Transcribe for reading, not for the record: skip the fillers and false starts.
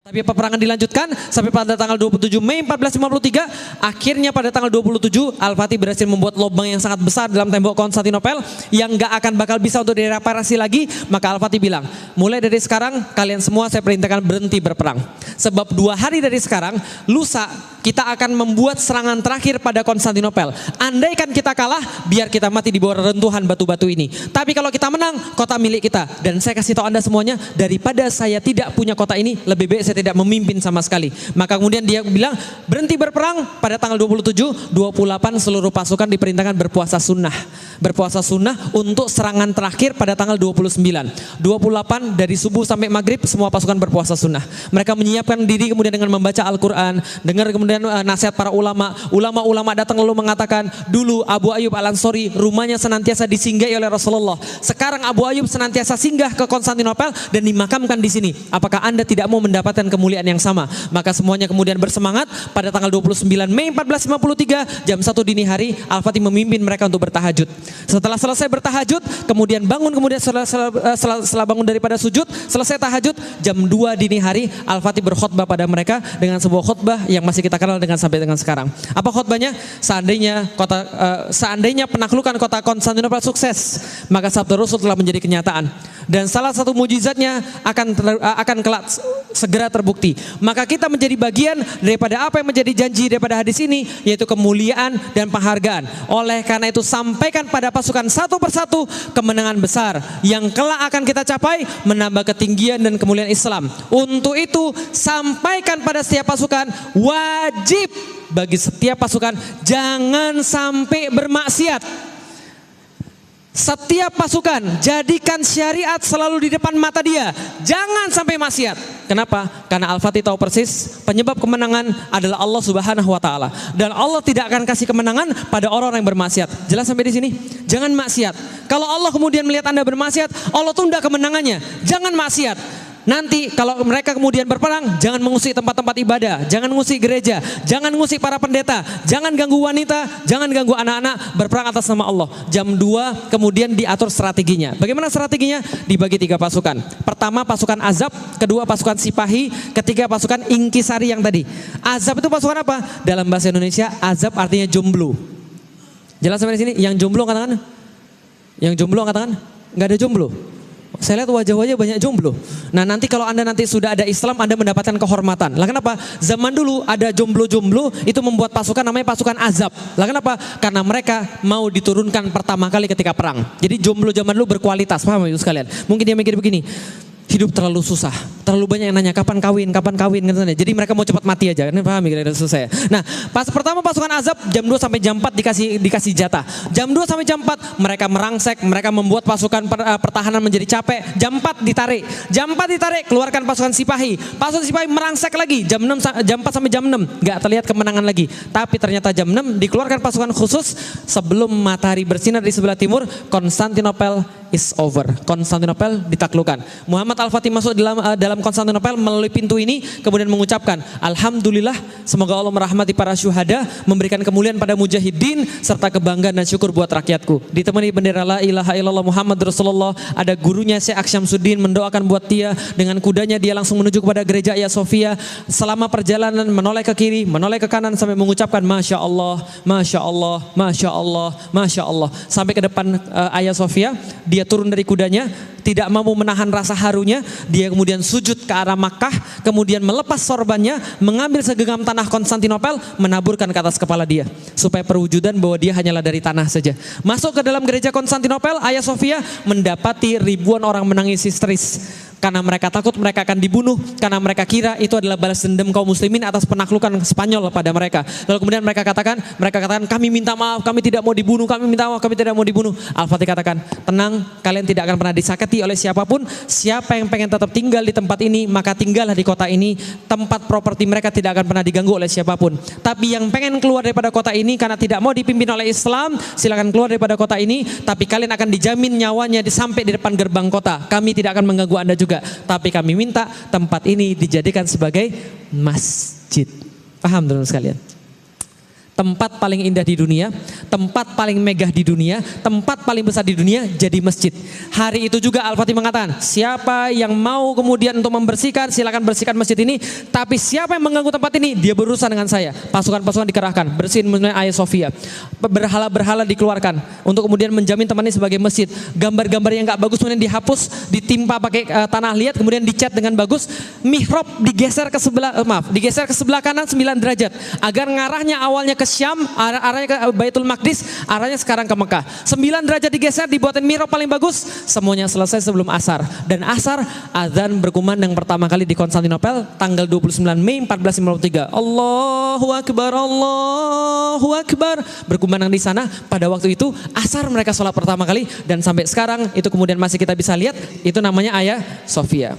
Tapi peperangan dilanjutkan sampai pada tanggal 27 Mei 1453. Akhirnya pada tanggal 27 Al-Fatih berhasil membuat lubang yang sangat besar dalam tembok Konstantinopel yang gak akan bakal bisa untuk direparasi lagi. Maka Al-Fatih bilang, mulai dari sekarang kalian semua saya perintahkan berhenti berperang. Sebab 2 hari dari sekarang, lusa kita akan membuat serangan terakhir pada Konstantinopel. Andaikan kita kalah, biar kita mati di bawah reruntuhan batu-batu ini. Tapi kalau kita menang, kota milik kita. Dan saya kasih tahu Anda semuanya, daripada saya tidak punya kota ini, lebih baik saya tidak memimpin sama sekali. Maka kemudian dia bilang berhenti berperang pada tanggal 27, 28 seluruh pasukan diperintahkan berpuasa sunnah. Berpuasa sunnah untuk serangan terakhir pada tanggal 29. 28 dari subuh sampai maghrib semua pasukan berpuasa sunnah. Mereka menyiapkan diri kemudian dengan membaca Al-Quran, dengar kemudian nasihat para ulama. Ulama-ulama datang lalu mengatakan, dulu Abu Ayyub Al-Ansori rumahnya senantiasa disinggahi oleh Rasulullah. Sekarang Abu Ayyub senantiasa singgah ke Konstantinopel dan dimakamkan di sini. Apakah Anda tidak mau mendapatkan kemuliaan yang sama? Maka semuanya kemudian bersemangat. Pada tanggal 29 Mei 1453 jam 1 dini hari Al-Fatih memimpin mereka untuk bertahajud. Setelah selesai bertahajud kemudian bangun, kemudian setelah bangun daripada sujud selesai tahajud jam 2 dini hari Al-Fatih berkhutbah pada mereka dengan sebuah khutbah yang masih kita kenal sampai dengan sekarang. Apa khutbahnya? Seandainya penaklukan kota Konstantinopel sukses, maka sabda Rasul telah menjadi kenyataan. Dan salah satu mujizatnya akan kelak segera terbukti. Maka kita menjadi bagian daripada apa yang menjadi janji daripada hadis ini, yaitu kemuliaan dan penghargaan. Oleh karena itu sampaikan pada pasukan satu persatu kemenangan besar yang kelak akan kita capai, menambah ketinggian dan kemuliaan Islam. Untuk itu sampaikan pada setiap pasukan, wajib bagi setiap pasukan jangan sampai bermaksiat. Setiap pasukan jadikan syariat selalu di depan mata dia, jangan sampai maksiat. Kenapa? Karena Al-Fatih tahu persis penyebab kemenangan adalah Allah Subhanahu wa taala, dan Allah tidak akan kasih kemenangan pada orang-orang yang bermaksiat. Jelas sampai di sini? Jangan maksiat. Kalau Allah kemudian melihat Anda bermaksiat, Allah tunda kemenangannya. Jangan maksiat. Nanti kalau mereka kemudian berperang, jangan mengusik tempat-tempat ibadah, jangan mengusik gereja, jangan mengusik para pendeta, jangan ganggu wanita, jangan ganggu anak-anak, berperang atas nama Allah. Jam 2 kemudian diatur strateginya. Bagaimana strateginya? Dibagi 3 pasukan. Pertama pasukan Azab, kedua pasukan Sipahi, ketiga pasukan Ingkisari yang tadi. Azab itu pasukan apa? Dalam bahasa Indonesia Azab artinya jomblo. Jelas sampai di sini? Yang jomblo katakan? Yang jomblo katakan? Enggak ada jomblo. Saya lihat wajah-wajah banyak jomblo. Nah nanti kalau Anda nanti sudah ada Islam, Anda mendapatkan kehormatan. Lah kenapa? Zaman dulu ada jomblo-jomblo itu membuat pasukan namanya pasukan Azab. Lah kenapa? Karena mereka mau diturunkan pertama kali ketika perang. Jadi jomblo zaman dulu berkualitas, paham ya sekalian? Mungkin dia mikir begini, hidup terlalu susah, terlalu banyak yang nanya kapan kawin. Jadi mereka mau cepat mati aja. Ini paham ya susah ya. Nah, pertama pasukan Azab jam 2 sampai jam 4 dikasih jatah. Jam 2 sampai jam 4 mereka merangsek, mereka membuat pasukan pertahanan menjadi capek. Jam 4 ditarik. Jam 4 ditarik, keluarkan pasukan Sipahi. Pasukan Sipahi merangsek lagi jam 4 sampai jam 6. Enggak terlihat kemenangan lagi. Tapi ternyata jam 6 dikeluarkan pasukan khusus sebelum matahari bersinar di sebelah timur, Konstantinopel is over. Konstantinopel ditaklukkan. Muhammad Al-Fatih masuk dalam Konstantinopel melalui pintu ini kemudian mengucapkan, alhamdulillah, semoga Allah merahmati para syuhada, memberikan kemuliaan pada mujahidin serta kebanggaan dan syukur buat rakyatku. Ditemani bendera la ilaha illallah Muhammad Rasulullah, ada gurunya Syekh Aksyamsuddin mendoakan buat dia. Dengan kudanya dia langsung menuju kepada gereja Hagia Sophia. Selama perjalanan menoleh ke kiri, menoleh ke kanan sampai mengucapkan Masya Allah, Masya Allah, Masya Allah, Masya Allah. Sampai ke depan Hagia Sophia, dia turun dari kudanya, tidak mampu menahan rasa harunya, dia kemudian sujud ke arah Makkah, kemudian melepas sorbannya, mengambil segenggam tanah Konstantinopel, menaburkan ke atas kepala dia, supaya perwujudan bahwa dia hanyalah dari tanah saja. Masuk ke dalam gereja Konstantinopel, Hagia Sophia, mendapati ribuan orang menangis histeris. Karena mereka takut mereka akan dibunuh, karena mereka kira itu adalah balas dendam kaum muslimin atas penaklukan Spanyol pada mereka. Lalu kemudian mereka katakan, kami minta maaf, kami tidak mau dibunuh, kami minta maaf, kami tidak mau dibunuh. Al-Fatih katakan, tenang, kalian tidak akan pernah disakiti oleh siapapun. Siapa yang pengen tetap tinggal di tempat ini, maka tinggallah di kota ini. Tempat properti mereka tidak akan pernah diganggu oleh siapapun. Tapi yang pengen keluar daripada kota ini karena tidak mau dipimpin oleh Islam, silakan keluar daripada kota ini. Tapi kalian akan dijamin nyawanya sampai di depan gerbang kota. Kami tidak akan mengganggu Anda juga. Tapi kami minta tempat ini dijadikan sebagai masjid. Paham teman-teman sekalian? tempat paling indah di dunia, tempat paling megah di dunia, tempat paling besar di dunia jadi masjid. Hari itu juga Al-Fatih mengatakan, siapa yang mau kemudian untuk membersihkan, silakan bersihkan masjid ini, tapi siapa yang mengganggu tempat ini, dia berurusan dengan saya. Pasukan-pasukan dikerahkan, bersihin Hagia Sophia, berhala-berhala dikeluarkan untuk kemudian menjamin tempat ini sebagai masjid. Gambar-gambar yang nggak bagus kemudian dihapus, ditimpa pakai tanah liat, kemudian dicat dengan bagus. Mihrab digeser ke sebelah kanan 9 derajat agar ngarahnya awalnya ke Syam, arahnya ke Baitul Maqdis, arahnya sekarang ke Mekah. 9 derajat digeser, dibuatin mihrab paling bagus. Semuanya selesai sebelum asar, dan asar azan berkumandang pertama kali di Konstantinopel tanggal 29 Mei 1453. Allahu Akbar, Allahu Akbar, berkumandang di sana. Pada waktu itu asar mereka sholat pertama kali, dan sampai sekarang itu kemudian masih kita bisa lihat, itu namanya Hagia Sophia.